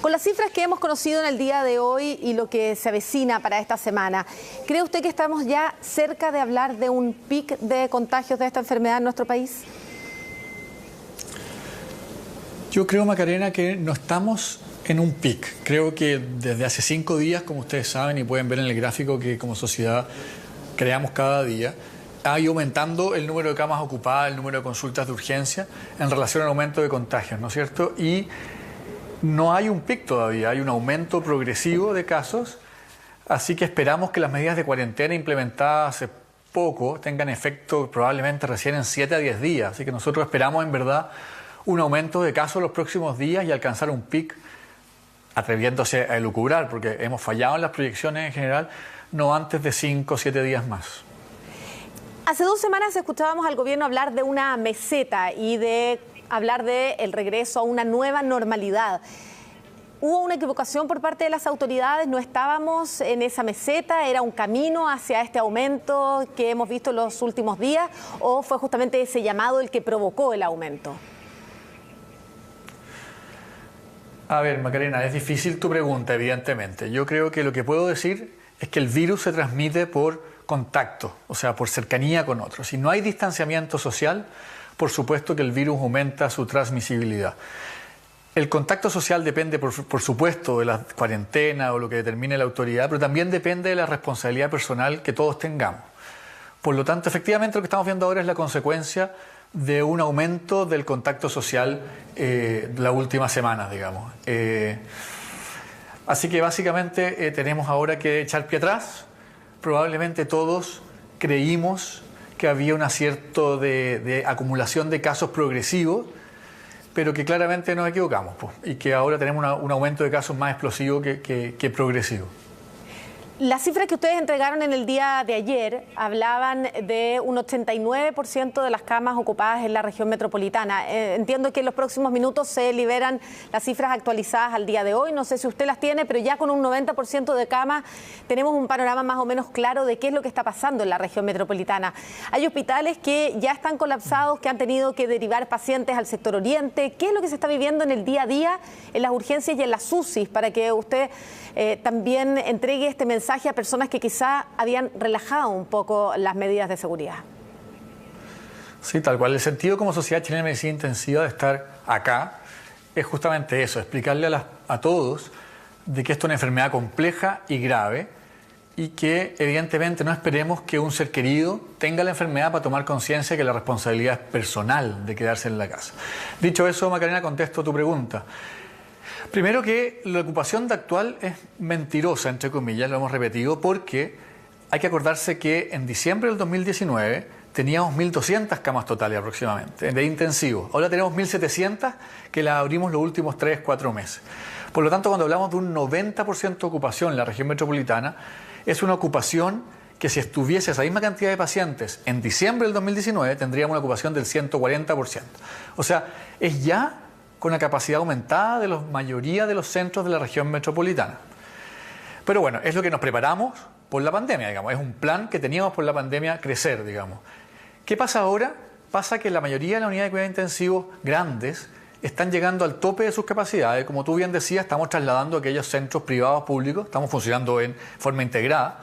Con las cifras que hemos conocido en el día de hoy y lo que se avecina para esta semana, ¿cree usted que estamos ya cerca de hablar de un pic de contagios de esta enfermedad en nuestro país? Yo creo, Macarena, que no estamos en un pic. Creo que desde hace 5 días, como ustedes saben y pueden ver en el gráfico que como sociedad creamos cada día, ha ido aumentando el número de camas ocupadas, el número de consultas de urgencia en relación al aumento de contagios, ¿no es cierto? Y no hay un pic todavía, hay un aumento progresivo de casos, así que esperamos que las medidas de cuarentena implementadas hace poco tengan efecto probablemente recién en 7 a 10 días, así que nosotros esperamos en verdad un aumento de casos los próximos días y alcanzar un pic, atreviéndose a elucubrar, porque hemos fallado en las proyecciones en general, no antes de 5 o 7 días más. Hace 2 semanas escuchábamos al gobierno hablar de una meseta y de hablar del regreso a una nueva normalidad. ¿Hubo una equivocación por parte de las autoridades? ¿No estábamos en esa meseta? ¿Era un camino hacia este aumento que hemos visto en los últimos días? ¿O fue justamente ese llamado el que provocó el aumento? A ver, Macarena, es difícil tu pregunta, evidentemente. Yo creo que lo que puedo decir es que el virus se transmite por contacto, o sea, por cercanía con otros. Si no hay distanciamiento social, por supuesto que el virus aumenta su transmisibilidad. El contacto social depende, por supuesto, de la cuarentena o lo que determine la autoridad, pero también depende de la responsabilidad personal que todos tengamos. Por lo tanto, efectivamente, lo que estamos viendo ahora es la consecuencia de un aumento del contacto social las últimas semanas, digamos. Así que básicamente tenemos ahora que echar pie atrás. Probablemente todos creímos que había un acierto de acumulación de casos progresivos, pero que claramente nos equivocamos, pues, y que ahora tenemos un aumento de casos más explosivo que progresivo. Las cifras que ustedes entregaron en el día de ayer hablaban de un 89% de las camas ocupadas en la región metropolitana. Entiendo que en los próximos minutos se liberan las cifras actualizadas al día de hoy. No sé si usted las tiene, pero ya con un 90% de camas tenemos un panorama más o menos claro de qué es lo que está pasando en la región metropolitana. Hay hospitales que ya están colapsados, que han tenido que derivar pacientes al sector oriente. ¿Qué es lo que se está viviendo en el día a día en las urgencias y en las UCIs para que usted también entregue este mensaje a personas que quizá habían relajado un poco las medidas de seguridad? Sí, tal cual. El sentido como Sociedad Chilena de Medicina Intensiva de estar acá es justamente eso, explicarle a todos de que esto es una enfermedad compleja y grave y que evidentemente no esperemos que un ser querido tenga la enfermedad para tomar conciencia que la responsabilidad es personal de quedarse en la casa. Dicho eso, Macarena, contesto tu pregunta. Primero que la ocupación de actual es mentirosa, entre comillas, lo hemos repetido, porque hay que acordarse que en diciembre del 2019 teníamos 1.200 camas totales aproximadamente, de intensivos. Ahora tenemos 1.700 que las abrimos los últimos 3-4 meses. Por lo tanto, cuando hablamos de un 90% de ocupación en la región metropolitana, es una ocupación que si estuviese esa misma cantidad de pacientes en diciembre del 2019, tendríamos una ocupación del 140%. O sea, es ya con la capacidad aumentada de la mayoría de los centros de la región metropolitana. Pero bueno, es lo que nos preparamos por la pandemia, digamos. Es un plan que teníamos por la pandemia crecer, digamos. ¿Qué pasa ahora? Pasa que la mayoría de las unidades de cuidados intensivos grandes están llegando al tope de sus capacidades. Como tú bien decías, estamos trasladando a aquellos centros privados públicos, estamos funcionando en forma integrada,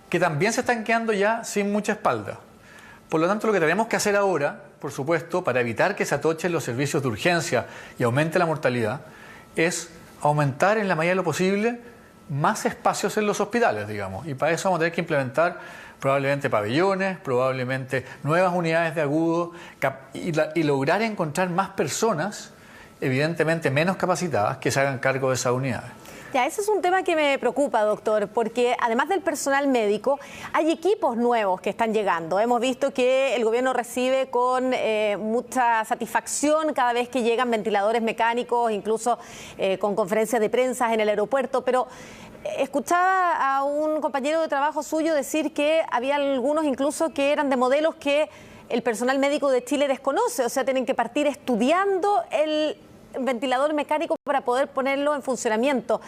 que también se están quedando ya sin mucha espalda. Por lo tanto, lo que tenemos que hacer ahora, por supuesto, para evitar que se atochen los servicios de urgencia y aumente la mortalidad, es aumentar en la medida de lo posible más espacios en los hospitales, digamos. Y para eso vamos a tener que implementar probablemente pabellones, probablemente nuevas unidades de agudo y lograr encontrar más personas, evidentemente menos capacitadas, que se hagan cargo de esas unidades. Ya, ese es un tema que me preocupa, doctor, porque además del personal médico, hay equipos nuevos que están llegando. Hemos visto que el gobierno recibe con mucha satisfacción cada vez que llegan ventiladores mecánicos, incluso con conferencias de prensa en el aeropuerto, pero escuchaba a un compañero de trabajo suyo decir que había algunos incluso que eran de modelos que el personal médico de Chile desconoce, o sea, tienen que partir estudiando el ventilador mecánico para poder ponerlo en funcionamiento.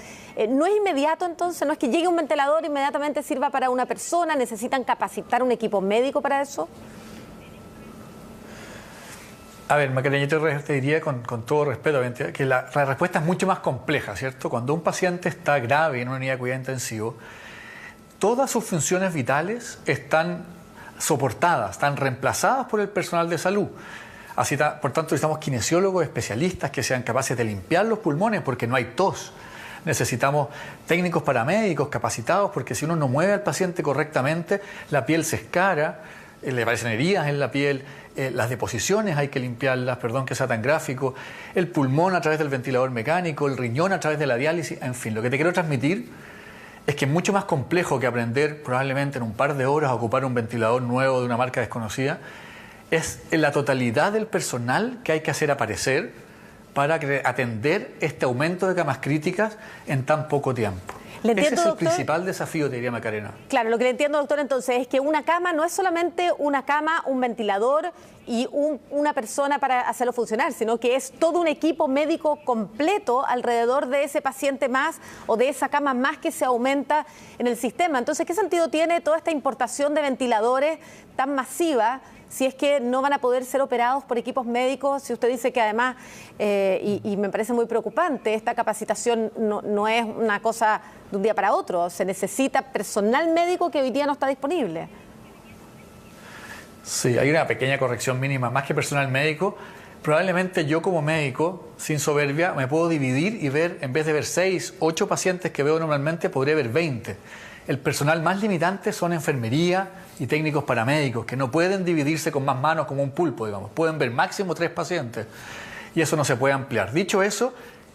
¿No es inmediato entonces? ¿No es que llegue un ventilador e inmediatamente sirva para una persona? ¿Necesitan capacitar un equipo médico para eso? A ver, Macarena, yo te diría con todo respeto que la respuesta es mucho más compleja, ¿cierto? Cuando un paciente está grave en una unidad de cuidado intensivo, todas sus funciones vitales están soportadas, están reemplazadas por el personal de salud. Así, por tanto, necesitamos kinesiólogos especialistas que sean capaces de limpiar los pulmones porque no hay tos. Necesitamos técnicos paramédicos capacitados porque si uno no mueve al paciente correctamente, la piel se escara, le aparecen heridas en la piel, las deposiciones hay que limpiarlas, perdón que sea tan gráfico, el pulmón a través del ventilador mecánico, el riñón a través de la diálisis, en fin, lo que te quiero transmitir es que es mucho más complejo que aprender probablemente en un par de horas a ocupar un ventilador nuevo de una marca desconocida, es la totalidad del personal que hay que hacer aparecer para atender este aumento de camas críticas en tan poco tiempo. Ese es el principal desafío, te diría Macarena. Claro, lo que le entiendo, doctor, entonces, es que una cama no es solamente una cama, un ventilador y una persona para hacerlo funcionar, sino que es todo un equipo médico completo alrededor de ese paciente más o de esa cama más que se aumenta en el sistema. Entonces, ¿qué sentido tiene toda esta importación de ventiladores tan masiva si es que no van a poder ser operados por equipos médicos? Si usted dice que además, y me parece muy preocupante, esta capacitación no es una cosa de un día para otro, se necesita personal médico que hoy día no está disponible. Sí, hay una pequeña corrección mínima, más que personal médico. Probablemente yo como médico, sin soberbia, me puedo dividir y ver, en vez de ver 6, 8 pacientes que veo normalmente, podría ver 20. El personal más limitante son enfermería y técnicos paramédicos, que no pueden dividirse con más manos como un pulpo, digamos. Pueden ver máximo 3 pacientes y eso no se puede ampliar. Dicho eso,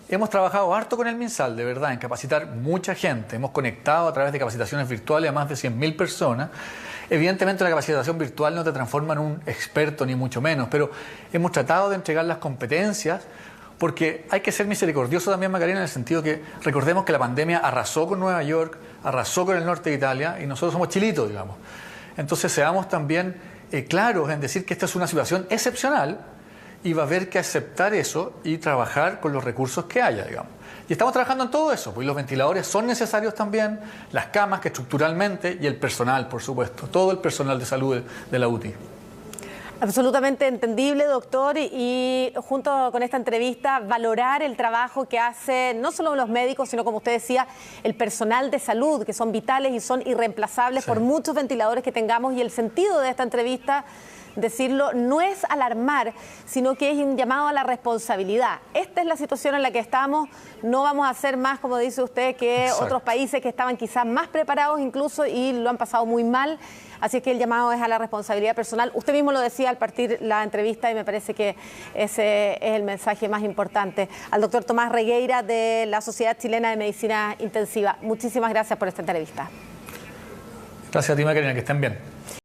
hemos trabajado harto con el MinSal, de verdad, en capacitar mucha gente. Hemos conectado a través de capacitaciones virtuales a más de 100.000 personas. Evidentemente la capacitación virtual no te transforma en un experto, ni mucho menos, pero hemos tratado de entregar las competencias porque hay que ser misericordioso también, Macarena, en el sentido que recordemos que la pandemia arrasó con Nueva York, arrasó con el norte de Italia y nosotros somos chilitos, digamos. Entonces seamos también claros en decir que esta es una situación excepcional y va a haber que aceptar eso y trabajar con los recursos que haya, digamos. Y estamos trabajando en todo eso, pues los ventiladores son necesarios también, las camas que estructuralmente y el personal, por supuesto, todo el personal de salud de la UTI. Absolutamente entendible, doctor, y junto con esta entrevista valorar el trabajo que hace no solo los médicos, sino como usted decía, el personal de salud, que son vitales y son irreemplazables por muchos ventiladores que tengamos, y el sentido de esta entrevista, decirlo, no es alarmar, sino que es un llamado a la responsabilidad. Esta es la situación en la que estamos, no vamos a hacer más, como dice usted, que otros países que estaban quizás más preparados incluso y lo han pasado muy mal, así es que el llamado es a la responsabilidad personal. Usted mismo lo decía al partir la entrevista y me parece que ese es el mensaje más importante. Al doctor Tomás Regueira de la Sociedad Chilena de Medicina Intensiva, muchísimas gracias por esta entrevista. Gracias a ti, Macarena, que estén bien.